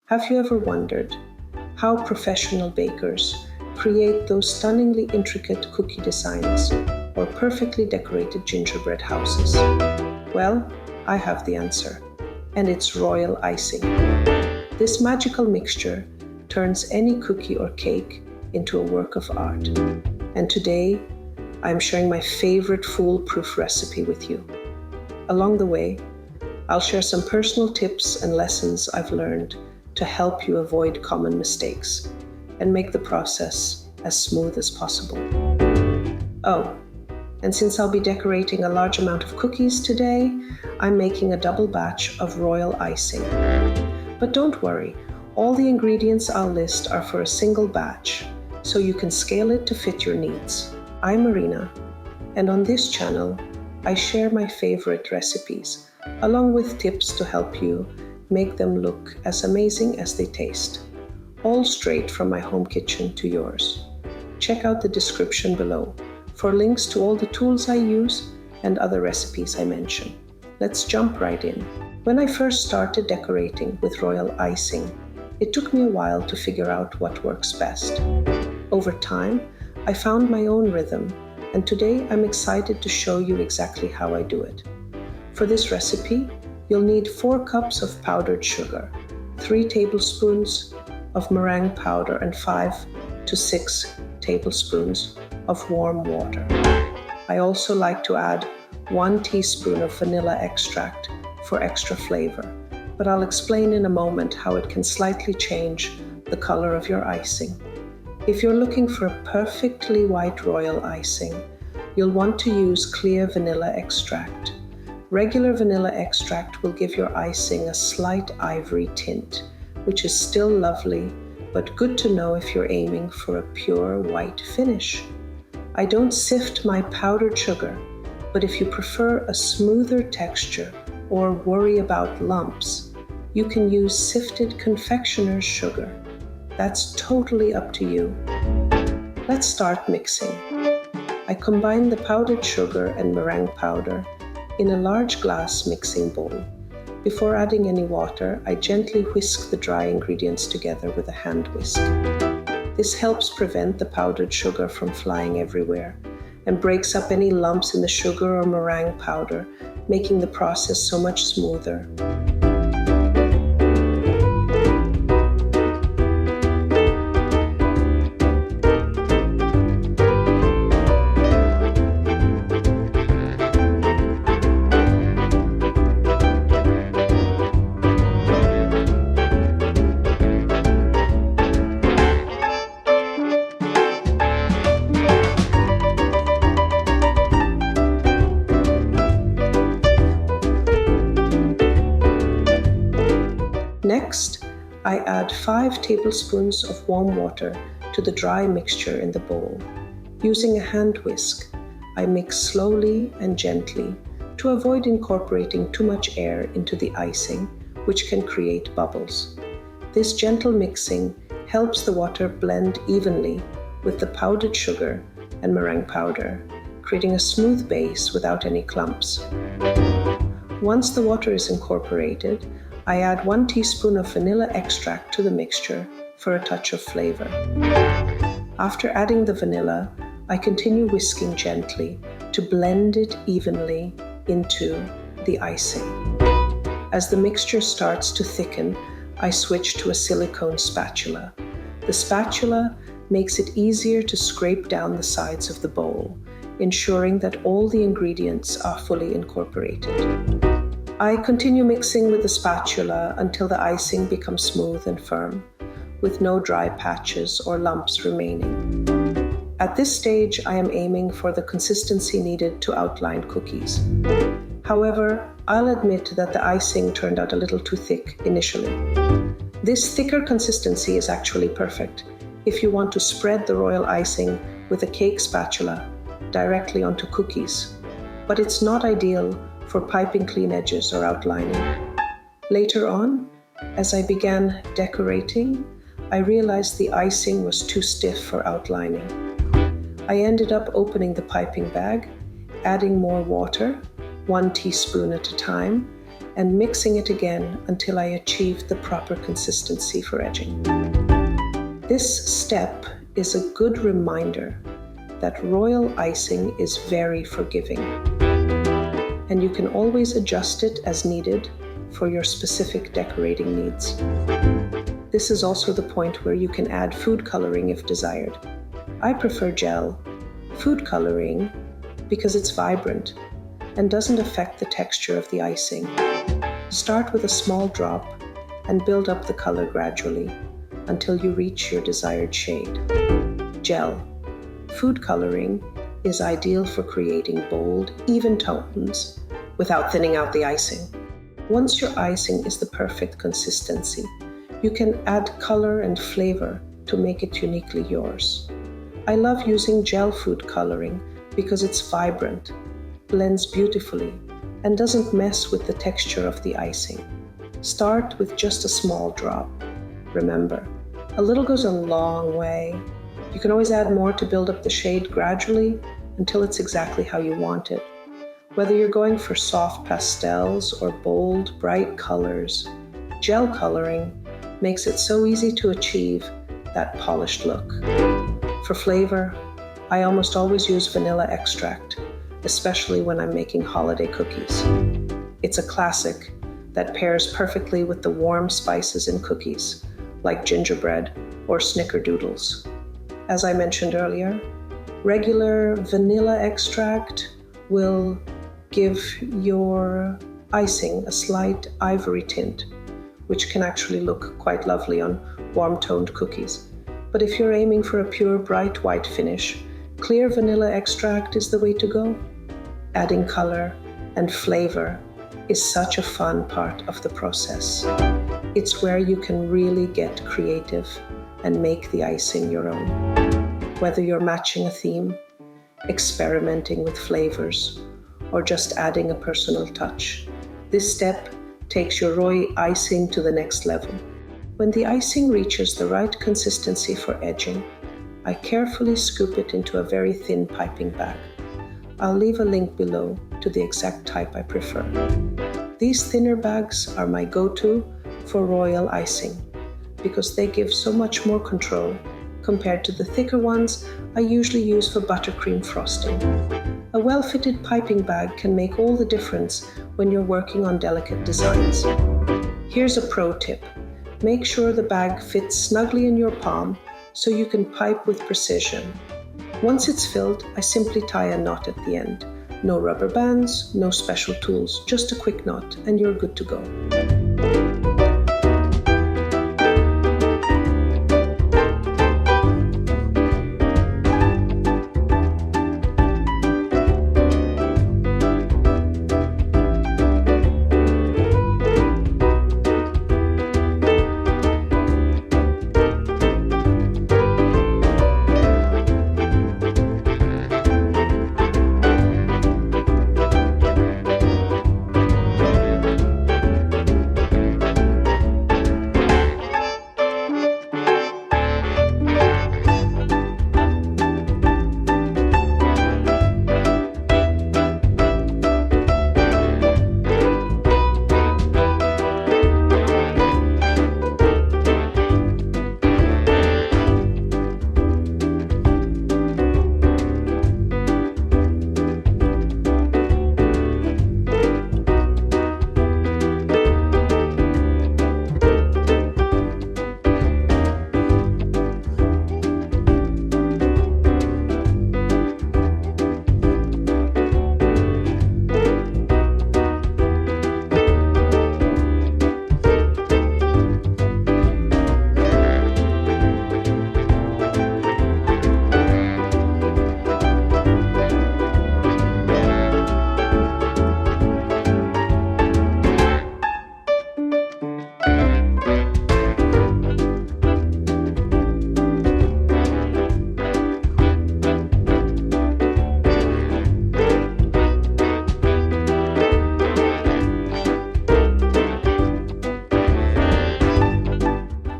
Have you ever wondered how professional bakers create those stunningly intricate cookie designs or perfectly decorated gingerbread houses? Well, I have the answer, and it's royal icing. This magical mixture turns any cookie or cake into a work of art. And today, I'm sharing my favorite foolproof recipe with you. Along the way, I'll share some personal tips and lessons I've learned to help you avoid common mistakes and make the process as smooth as possible. Oh, and since I'll be decorating a large amount of cookies today, I'm making a double batch of royal icing. But don't worry, all the ingredients I'll list are for a single batch, so you can scale it to fit your needs. I'm Arina, and on this channel, I share my favorite recipes, along with tips to help you make them look as amazing as they taste, all straight from my home kitchen to yours. Check out the description below for links to all the tools I use and other recipes I mention. Let's jump right in. When I first started decorating with royal icing, it took me a while to figure out what works best. Over time, I found my own rhythm, and today I'm excited to show you exactly how I do it. For this recipe, you'll need 4 cups of powdered sugar, 3 tablespoons of meringue powder, and 5 to 6 tablespoons of warm water. I also like to add 1 teaspoon of vanilla extract for extra flavor, but I'll explain in a moment how it can slightly change the color of your icing. If you're looking for a perfectly white royal icing, you'll want to use clear vanilla extract. Regular vanilla extract will give your icing a slight ivory tint, which is still lovely, but good to know if you're aiming for a pure white finish. I don't sift my powdered sugar, but if you prefer a smoother texture or worry about lumps, you can use sifted confectioner's sugar. That's totally up to you. Let's start mixing. I combine the powdered sugar and meringue powder in a large glass mixing bowl. Before adding any water, I gently whisk the dry ingredients together with a hand whisk. This helps prevent the powdered sugar from flying everywhere and breaks up any lumps in the sugar or meringue powder, making the process so much smoother. Next, I add 5 tablespoons of warm water to the dry mixture in the bowl. Using a hand whisk, I mix slowly and gently to avoid incorporating too much air into the icing, which can create bubbles. This gentle mixing helps the water blend evenly with the powdered sugar and meringue powder, creating a smooth base without any clumps. Once the water is incorporated, I add 1 teaspoon of vanilla extract to the mixture for a touch of flavor. After adding the vanilla, I continue whisking gently to blend it evenly into the icing. As the mixture starts to thicken, I switch to a silicone spatula. The spatula makes it easier to scrape down the sides of the bowl, ensuring that all the ingredients are fully incorporated. I continue mixing with the spatula until the icing becomes smooth and firm, with no dry patches or lumps remaining. At this stage, I am aiming for the consistency needed to outline cookies. However, I'll admit that the icing turned out a little too thick initially. This thicker consistency is actually perfect if you want to spread the royal icing with a cake spatula directly onto cookies, but it's not ideal for piping clean edges or outlining. Later on, as I began decorating, I realized the icing was too stiff for outlining. I ended up opening the piping bag, adding more water, 1 teaspoon at a time, and mixing it again until I achieved the proper consistency for edging. This step is a good reminder that royal icing is very forgiving, and you can always adjust it as needed for your specific decorating needs. This is also the point where you can add food coloring if desired. I prefer gel food coloring because it's vibrant and doesn't affect the texture of the icing. Start with a small drop and build up the color gradually until you reach your desired shade. Gel food coloring is ideal for creating bold, even tones without thinning out the icing. Once your icing is the perfect consistency, you can add color and flavor to make it uniquely yours. I love using gel food coloring because it's vibrant, blends beautifully, and doesn't mess with the texture of the icing. Start with just a small drop. Remember, a little goes a long way. You can always add more to build up the shade gradually until it's exactly how you want it. Whether you're going for soft pastels or bold, bright colors, gel coloring makes it so easy to achieve that polished look. For flavor, I almost always use vanilla extract, especially when I'm making holiday cookies. It's a classic that pairs perfectly with the warm spices in cookies, like gingerbread or snickerdoodles. As I mentioned earlier, regular vanilla extract will give your icing a slight ivory tint, which can actually look quite lovely on warm-toned cookies. But if you're aiming for a pure bright white finish, clear vanilla extract is the way to go. Adding color and flavor is such a fun part of the process. It's where you can really get creative and make the icing your own. Whether you're matching a theme, experimenting with flavors, or just adding a personal touch, this step takes your royal icing to the next level. When the icing reaches the right consistency for edging, I carefully scoop it into a very thin piping bag. I'll leave a link below to the exact type I prefer. These thinner bags are my go-to for royal icing because they give so much more control compared to the thicker ones I usually use for buttercream frosting. A well-fitted piping bag can make all the difference when you're working on delicate designs. Here's a pro tip. Make sure the bag fits snugly in your palm so you can pipe with precision. Once it's filled, I simply tie a knot at the end. No rubber bands, no special tools, just a quick knot and you're good to go.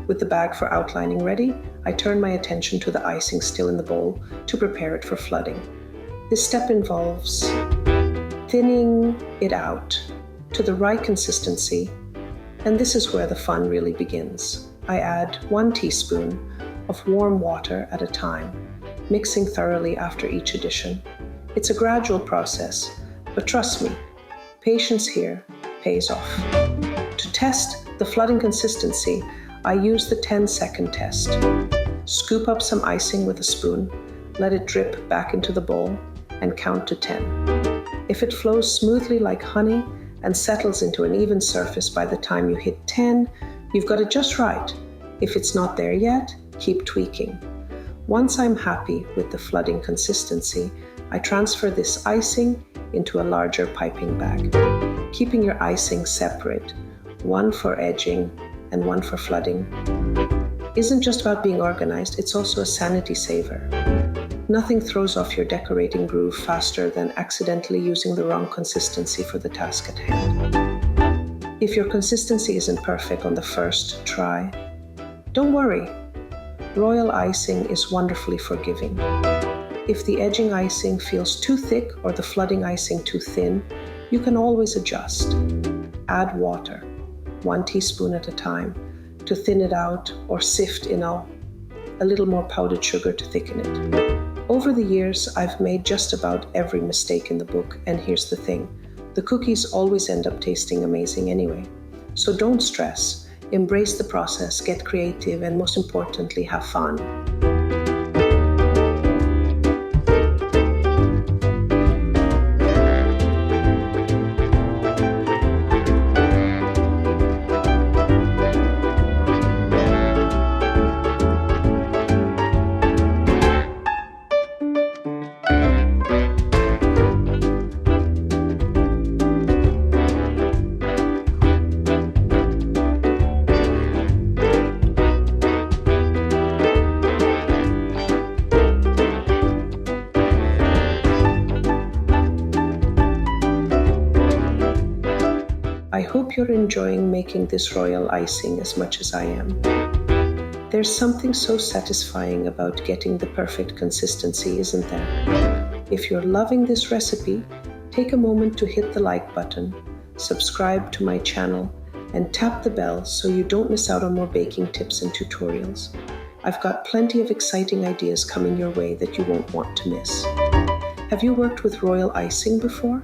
With the bag for outlining ready, I turn my attention to the icing still in the bowl to prepare it for flooding. This step involves thinning it out to the right consistency, and this is where the fun really begins. I add 1 teaspoon of warm water at a time, mixing thoroughly after each addition. It's a gradual process, but trust me, patience here pays off. To test the flooding consistency, I use the 10-second test. Scoop up some icing with a spoon, let it drip back into the bowl, and count to 10. If it flows smoothly like honey and settles into an even surface by the time you hit 10, you've got it just right. If it's not there yet, keep tweaking. Once I'm happy with the flooding consistency, I transfer this icing into a larger piping bag, keeping your icing separate, one for edging and one for flooding. Isn't just about being organized, it's also a sanity saver. Nothing throws off your decorating groove faster than accidentally using the wrong consistency for the task at hand. If your consistency isn't perfect on the first try, don't worry. Royal icing is wonderfully forgiving. If the edging icing feels too thick or the flooding icing too thin, you can always adjust. Add water, 1 teaspoon at a time, to thin it out, or sift in a little more powdered sugar to thicken it. Over the years, I've made just about every mistake in the book, and here's the thing. The cookies always end up tasting amazing anyway. So don't stress. Embrace the process, get creative, and most importantly, have fun. I hope you're enjoying making this royal icing as much as I am. There's something so satisfying about getting the perfect consistency, isn't there? If you're loving this recipe, take a moment to hit the like button, subscribe to my channel, and tap the bell so you don't miss out on more baking tips and tutorials. I've got plenty of exciting ideas coming your way that you won't want to miss. Have you worked with royal icing before?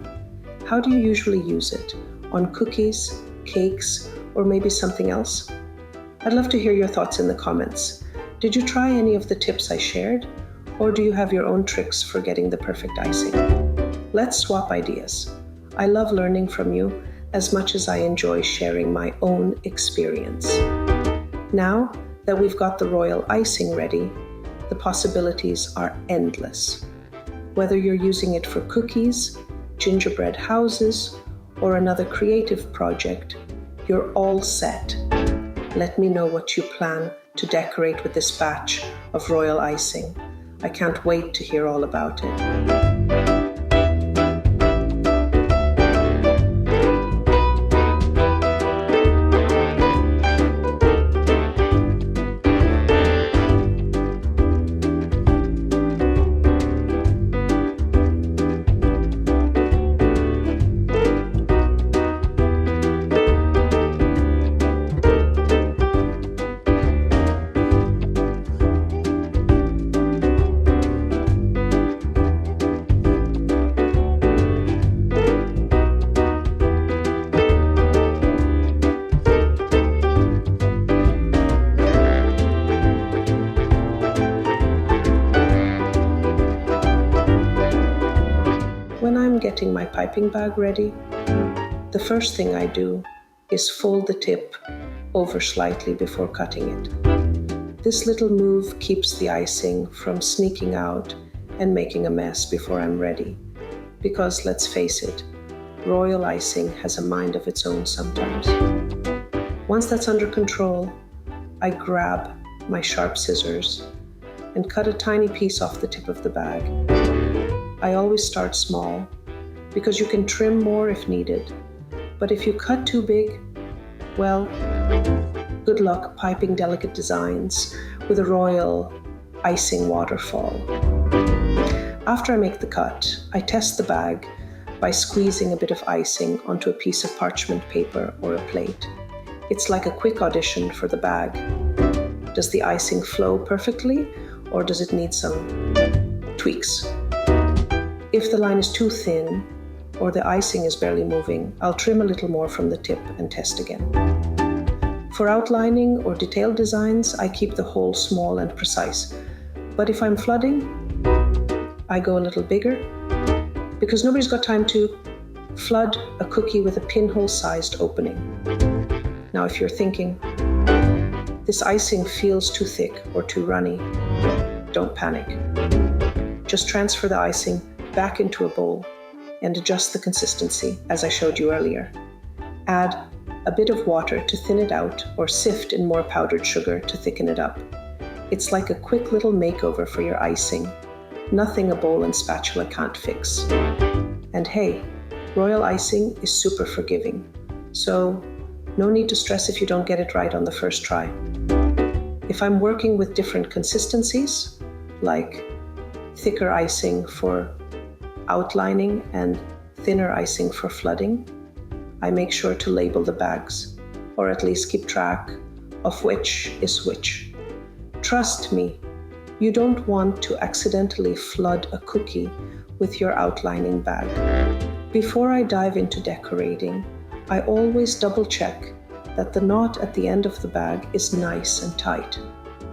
How do you usually use it? On cookies, cakes, or maybe something else? I'd love to hear your thoughts in the comments. Did you try any of the tips I shared? Or do you have your own tricks for getting the perfect icing? Let's swap ideas. I love learning from you as much as I enjoy sharing my own experience. Now that we've got the royal icing ready, the possibilities are endless. Whether you're using it for cookies, gingerbread houses, or another creative project, you're all set. Let me know what you plan to decorate with this batch of royal icing. I can't wait to hear all about it. When I'm getting my piping bag ready, the first thing I do is fold the tip over slightly before cutting it. This little move keeps the icing from sneaking out and making a mess before I'm ready. Because let's face it, royal icing has a mind of its own sometimes. Once that's under control, I grab my sharp scissors and cut a tiny piece off the tip of the bag. I always start small because you can trim more if needed, but if you cut too big, well, good luck piping delicate designs with a royal icing waterfall. After I make the cut, I test the bag by squeezing a bit of icing onto a piece of parchment paper or a plate. It's like a quick audition for the bag. Does the icing flow perfectly, or does it need some tweaks? If the line is too thin, or the icing is barely moving, I'll trim a little more from the tip and test again. For outlining or detailed designs, I keep the hole small and precise. But if I'm flooding, I go a little bigger, because nobody's got time to flood a cookie with a pinhole-sized opening. Now, if you're thinking, this icing feels too thick or too runny, don't panic. Just transfer the icing back into a bowl and adjust the consistency as I showed you earlier. Add a bit of water to thin it out or sift in more powdered sugar to thicken it up. It's like a quick little makeover for your icing. Nothing a bowl and spatula can't fix. And hey, royal icing is super forgiving, so no need to stress if you don't get it right on the first try. If I'm working with different consistencies, like thicker icing for outlining and thinner icing for flooding, I make sure to label the bags, or at least keep track of which is which. Trust me, you don't want to accidentally flood a cookie with your outlining bag. Before I dive into decorating, I always double check that the knot at the end of the bag is nice and tight.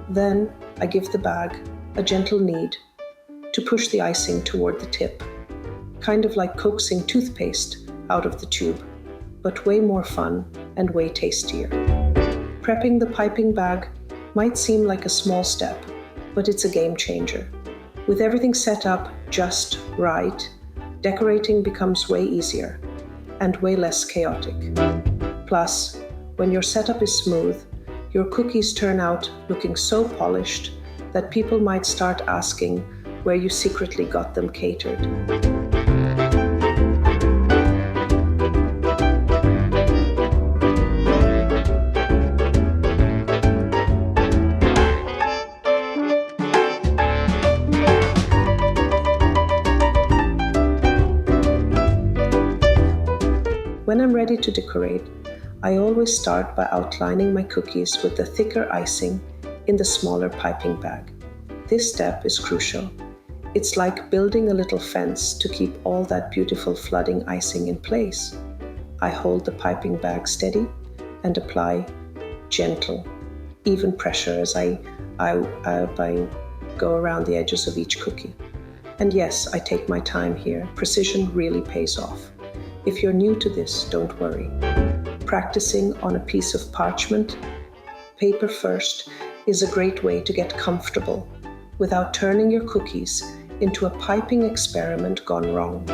Then I give the bag a gentle knead to push the icing toward the tip, kind of like coaxing toothpaste out of the tube, but way more fun and way tastier. Prepping the piping bag might seem like a small step, but it's a game changer. With everything set up just right, decorating becomes way easier and way less chaotic. Plus, when your setup is smooth, your cookies turn out looking so polished that people might start asking where you secretly got them catered. When I'm ready to decorate, I always start by outlining my cookies with the thicker icing in the smaller piping bag. This step is crucial. It's like building a little fence to keep all that beautiful flooding icing in place. I hold the piping bag steady and apply gentle, even pressure as I go around the edges of each cookie. And yes, I take my time here. Precision really pays off. If you're new to this, don't worry. Practicing on a piece of parchment paper first is a great way to get comfortable without turning your cookies into a piping experiment gone wrong.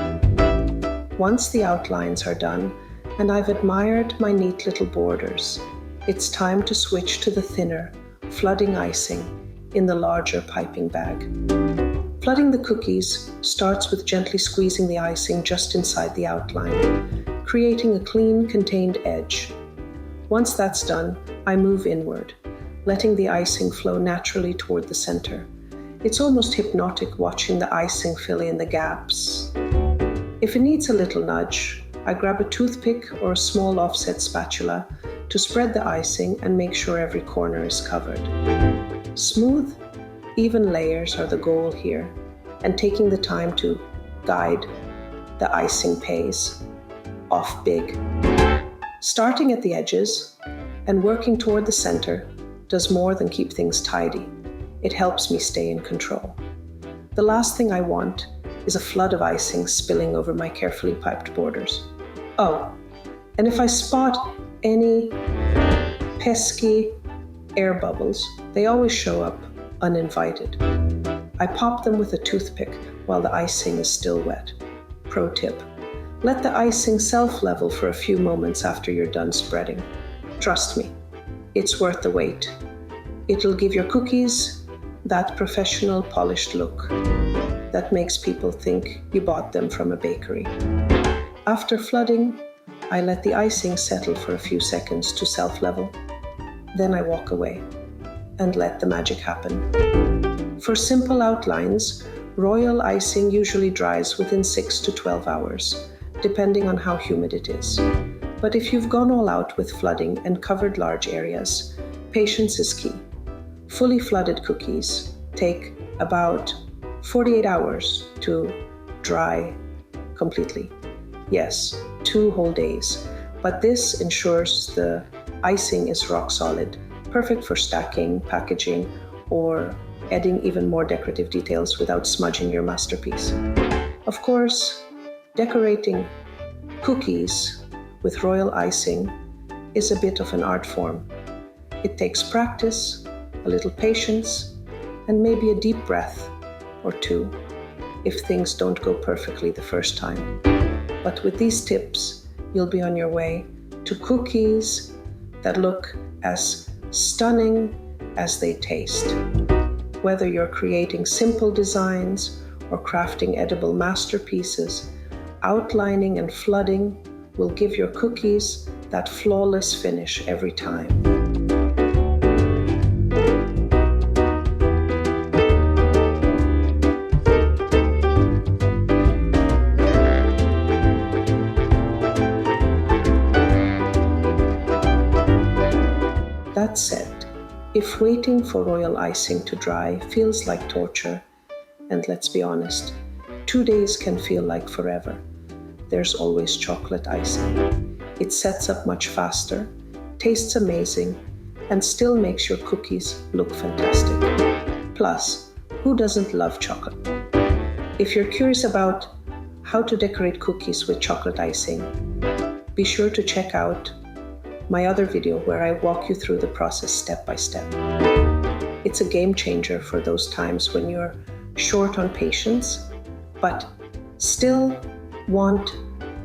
Once the outlines are done and I've admired my neat little borders, it's time to switch to the thinner, flooding icing in the larger piping bag. Flooding the cookies starts with gently squeezing the icing just inside the outline, creating a clean, contained edge. Once that's done, I move inward, letting the icing flow naturally toward the center. It's almost hypnotic watching the icing fill in the gaps. If it needs a little nudge, I grab a toothpick or a small offset spatula to spread the icing and make sure every corner is covered. Smooth, even layers are the goal here, and taking the time to guide the icing pays off big. Starting at the edges and working toward the center does more than keep things tidy. It helps me stay in control. The last thing I want is a flood of icing spilling over my carefully piped borders. Oh, and if I spot any pesky air bubbles, they always show up uninvited. I pop them with a toothpick while the icing is still wet. Pro tip: let the icing self-level for a few moments after you're done spreading. Trust me, it's worth the wait. It'll give your cookies that professional, polished look that makes people think you bought them from a bakery. After flooding, I let the icing settle for a few seconds to self-level. Then I walk away and let the magic happen. For simple outlines, royal icing usually dries within 6 to 12 hours, depending on how humid it is. But if you've gone all out with flooding and covered large areas, patience is key. Fully flooded cookies take about 48 hours to dry completely. Yes, 2 whole days. But this ensures the icing is rock solid, perfect for stacking, packaging, or adding even more decorative details without smudging your masterpiece. Of course, decorating cookies with royal icing is a bit of an art form. It takes practice, a little patience, and maybe a deep breath or two if things don't go perfectly the first time. But with these tips, you'll be on your way to cookies that look as stunning as they taste. Whether you're creating simple designs or crafting edible masterpieces, outlining and flooding will give your cookies that flawless finish every time. That said, if waiting for royal icing to dry feels like torture, and let's be honest, 2 days can feel like forever, there's always chocolate icing. It sets up much faster, tastes amazing, and still makes your cookies look fantastic. Plus, who doesn't love chocolate? If you're curious about how to decorate cookies with chocolate icing, be sure to check out my other video where I walk you through the process step by step. It's a game changer for those times when you're short on patience, but still want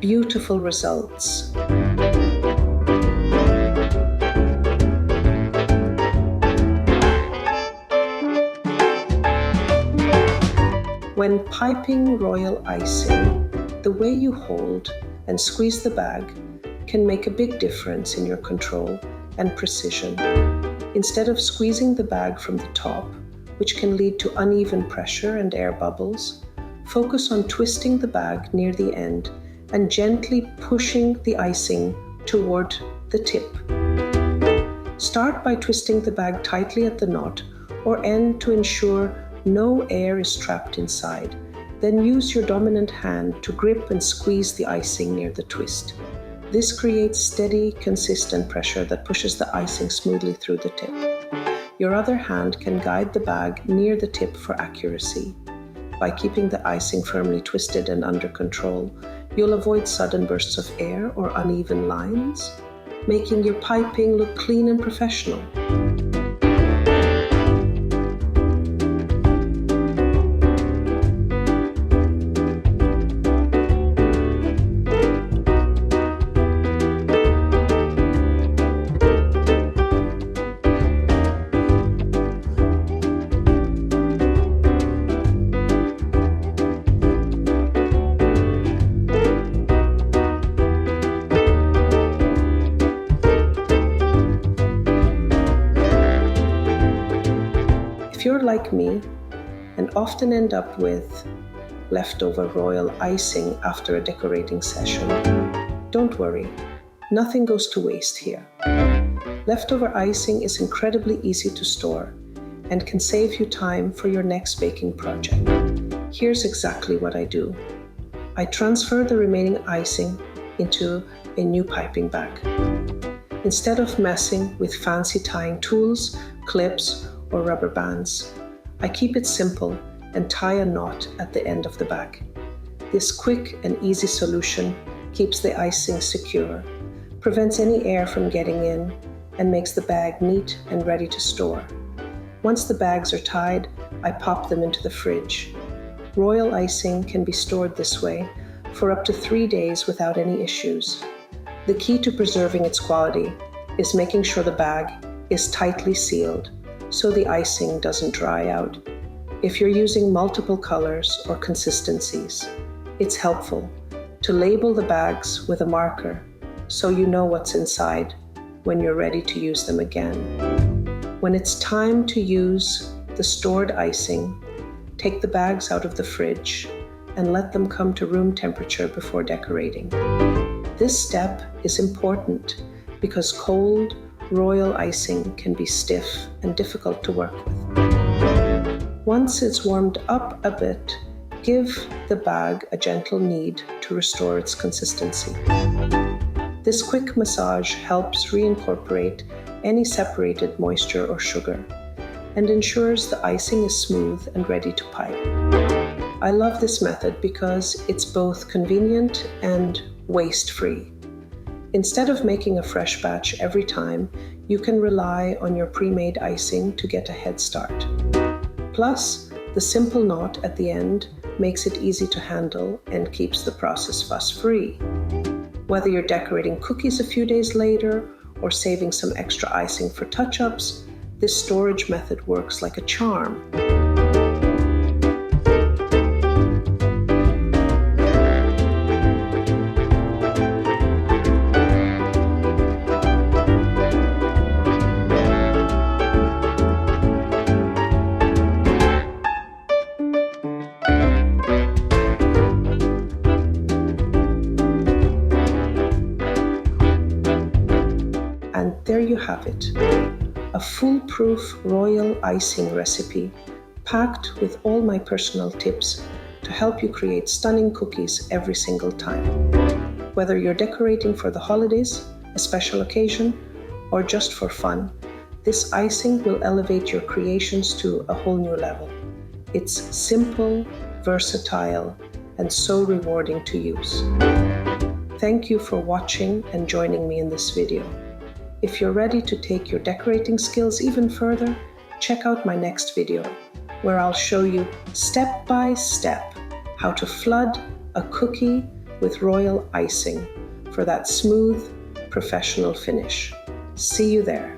beautiful results. When piping royal icing, the way you hold and squeeze the bag can make a big difference in your control and precision. Instead of squeezing the bag from the top, which can lead to uneven pressure and air bubbles, focus on twisting the bag near the end and gently pushing the icing toward the tip. Start by twisting the bag tightly at the knot or end to ensure no air is trapped inside. Then use your dominant hand to grip and squeeze the icing near the twist. This creates steady, consistent pressure that pushes the icing smoothly through the tip. Your other hand can guide the bag near the tip for accuracy. By keeping the icing firmly twisted and under control, you'll avoid sudden bursts of air or uneven lines, making your piping look clean and professional. If you're like me and often end up with leftover royal icing after a decorating session, don't worry, nothing goes to waste here. Leftover icing is incredibly easy to store and can save you time for your next baking project. Here's exactly what I do. I transfer the remaining icing into a new piping bag. Instead of messing with fancy tying tools, clips, or rubber bands, I keep it simple and tie a knot at the end of the bag. This quick and easy solution keeps the icing secure, prevents any air from getting in, and makes the bag neat and ready to store. Once the bags are tied, I pop them into the fridge. Royal icing can be stored this way for up to 3 days without any issues. The key to preserving its quality is making sure the bag is tightly sealed so the icing doesn't dry out. If you're using multiple colors or consistencies, it's helpful to label the bags with a marker so you know what's inside when you're ready to use them again. When it's time to use the stored icing, take the bags out of the fridge and let them come to room temperature before decorating. This step is important because cold, royal icing can be stiff and difficult to work with. Once it's warmed up a bit, give the bag a gentle knead to restore its consistency. This quick massage helps reincorporate any separated moisture or sugar and ensures the icing is smooth and ready to pipe. I love this method because it's both convenient and waste-free. Instead of making a fresh batch every time, you can rely on your pre-made icing to get a head start. Plus, the simple knot at the end makes it easy to handle and keeps the process fuss-free. Whether you're decorating cookies a few days later or saving some extra icing for touch-ups, this storage method works like a charm. And there you have it, a foolproof royal icing recipe packed with all my personal tips to help you create stunning cookies every single time. Whether you're decorating for the holidays, a special occasion, or just for fun, this icing will elevate your creations to a whole new level. It's simple, versatile, and so rewarding to use. Thank you for watching and joining me in this video. If you're ready to take your decorating skills even further, check out my next video, where I'll show you step by step how to flood a cookie with royal icing for that smooth, professional finish. See you there.